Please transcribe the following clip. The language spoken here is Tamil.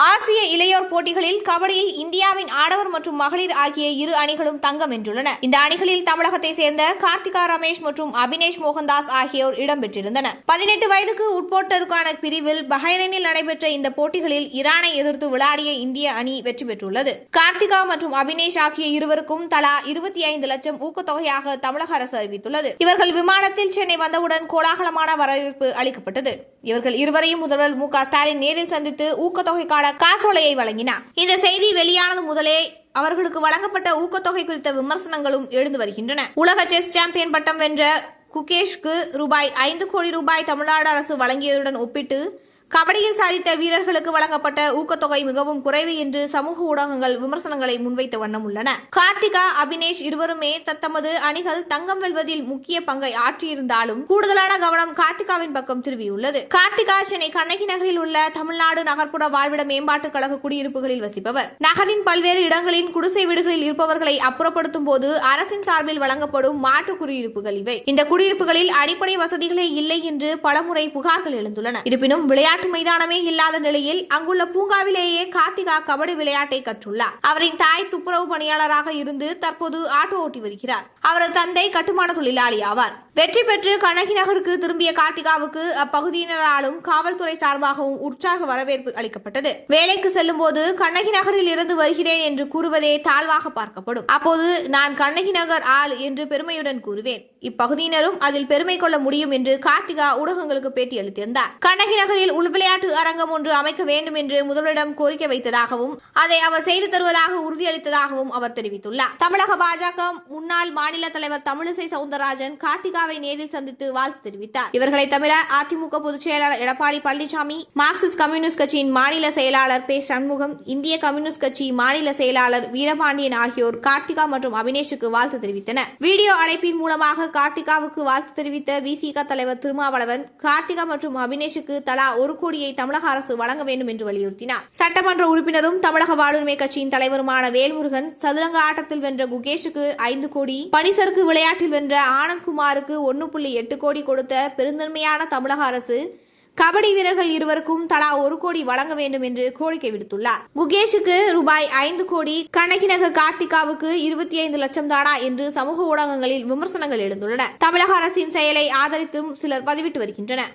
ஆசிய இளையோர் போட்டிகளில் கபடியில் இந்தியாவின் ஆடவர் மற்றும் மகளிர் ஆகிய இரு அணிகளும் தங்கம் வென்றுள்ளன. இந்த அணிகளில் தமிழகத்தை சேர்ந்த கார்த்திகா ரமேஷ் மற்றும் அபினேஷ் மோகன்தாஸ் ஆகியோர் இடம்பெற்றிருந்தனர். 18 வயதுக்கு உட்பட்டோருக்கான பிரிவில் பஹ்ரைனில் நடைபெற்ற இந்த போட்டிகளில் ஈரானை எதிர்த்து விளையாடிய இந்திய அணி வெற்றி பெற்றுள்ளது. கார்த்திகா மற்றும் அபினேஷ் ஆகிய இருவருக்கும் தலா 25 லட்சம் ஊக்கத்தொகையாக தமிழக அரசு அறிவித்துள்ளது. இவர்கள் விமானத்தில் சென்னை வந்தவுடன் கோலாகலமான வரவேற்பு அளிக்கப்பட்டது. இவர்கள் இருவரையும் முதல்வர் மு.க.ஸ்டாலின் நேரில் சந்தித்து ஊக்கத்தொகைக்கான காசோலையை வழங்கினார். இந்த செய்தி வெளியானது முதலே அவர்களுக்கு வழங்கப்பட்ட ஊக்கத்தொகை குறித்த விமர்சனங்களும் எழுந்து வருகின்றன. உலக செஸ் சாம்பியன் பட்டம் வென்ற குகேஷ்க்கு ரூபாய் 5 கோடி தமிழ்நாடு அரசு வழங்கியதுடன் ஒப்பிட்டு கபடியில் சாதித்த வீரர்களுக்கு வழங்கப்பட்ட ஊக்கத்தொகை மிகவும் குறைவு என்று சமூக ஊடகங்கள் விமர்சனங்களை முன்வைத்த வண்ணம் உள்ளன. கார்த்திகா, அபினேஷ் இருவருமே தத்தமது அணிகள் தங்கம் வெல்வதில் முக்கிய பங்கை ஆற்றியிருந்தாலும் கூடுதலான கவனம் கார்த்திகாவின் பக்கம் திரும்பியுள்ளது. கார்த்திகா சென்னை கண்ணகி நகரில் உள்ள தமிழ்நாடு நகர்ப்புற வாழ்விட மேம்பாட்டுக் கழக குடியிருப்புகளில் வசிப்பவர். நகரின் பல்வேறு இடங்களின் குடிசை வீடுகளில் இருப்பவர்களை அப்புறப்படுத்தும் போது அரசின் சார்பில் வழங்கப்படும் மாற்று குடியிருப்புகள் இவை. இந்த குடியிருப்புகளில் அடிப்படை வசதிகளே இல்லை என்று பலமுறை புகார்கள் எழுந்துள்ளன. இருப்பினும் விளையாட்டு மைதானமே இல்லாத நிலையில் அங்குள்ள பூங்காவிலேயே கார்த்திகா கபடி விளையாட்டை கற்றுள்ளார். அவரின் தாய் துப்புரவு பணியாளராக இருந்து தற்போது ஆட்டோ ஓட்டி வருகிறார். அவரது தந்தை கட்டுமான தொழிலாளி ஆவார். வெற்றி பெற்று கண்ணகி நகருக்கு திரும்பிய கார்த்திகாவுக்கு அப்பகுதியினராலும் காவல்துறை சார்பாகவும் உற்சாக வரவேற்பு அளிக்கப்பட்டது. வேலைக்கு செல்லும் போது கண்ணகி நகரில் இருந்து வருகிறேன் என்று கூறுவதே தாழ்வாக பார்க்கப்படும். அப்போது நான் கண்ணகி நகர் ஆள் என்று பெருமையுடன் கூறுவேன். இப்பகுதியினரும் அதில் பெருமை கொள்ள முடியும் என்று கார்த்திகா ஊடகங்களுக்கு பேட்டியளித்திருந்தார். கண்ணகி நகரில் விளையாட்டு அரங்கம் ஒன்று அமைக்க வேண்டும் என்று முதல்வரிடம் கோரிக்கை வைத்ததாகவும் அதை அவர் செய்து தருவதாக உறுதியளித்ததாகவும் அவர் தெரிவித்துள்ளார். தமிழக பாஜக முன்னாள் மாநில தலைவர் தமிழிசை சவுந்தரராஜன் கார்த்திகாவை நேரில் சந்தித்து வாழ்த்து தெரிவித்தார். இவர்களை தவிர அதிமுக பொதுச் செயலாளர் எடப்பாடி பழனிசாமி, மார்க்சிஸ்ட் கம்யூனிஸ்ட் கட்சியின் மாநில செயலாளர் பே. சண்முகம், இந்திய கம்யூனிஸ்ட் கட்சி மாநில செயலாளர் வீரபாண்டியன் ஆகியோர் கார்த்திகா மற்றும் அபினேஷுக்கு வாழ்த்து தெரிவித்தனர். வீடியோ அழைப்பின் மூலமாக கார்த்திகாவுக்கு வாழ்த்து தெரிவித்த விசிக தலைவர் திருமாவளவன் கார்த்திகா மற்றும் அபினேஷுக்கு தலா 1 கோடியை தமிழக அரசு வழங்க வேண்டும் என்று வலியுறுத்தினார். சட்டமன்ற உறுப்பினரும் தமிழக வாழ்வுரிமை கட்சியின் தலைவருமான வேல்முருகன் சதுரங்க ஆட்டத்தில் வென்ற குகேஷுக்கு 5 கோடி, பனிசறுக்கு விளையாட்டில் வென்ற ஆனந்த்குமாருக்கு 1.8 கோடி கொடுத்த பெருந்தன்மையான தமிழக அரசு கபடி வீரர்கள் இருவருக்கும் தலா 1 கோடி வழங்க வேண்டும் என்று கோரிக்கை விடுத்துள்ளார். குகேஷுக்கு ரூபாய் 5 கோடி, கண்ணகி நகர் கார்த்திகாவுக்கு 25 லட்சம் தானா என்று சமூக ஊடகங்களில் விமர்சனங்கள் எழுந்துள்ளன. தமிழக அரசின் செயலை ஆதரித்தும் சிலர் பதிவிட்டு வருகின்றனர்.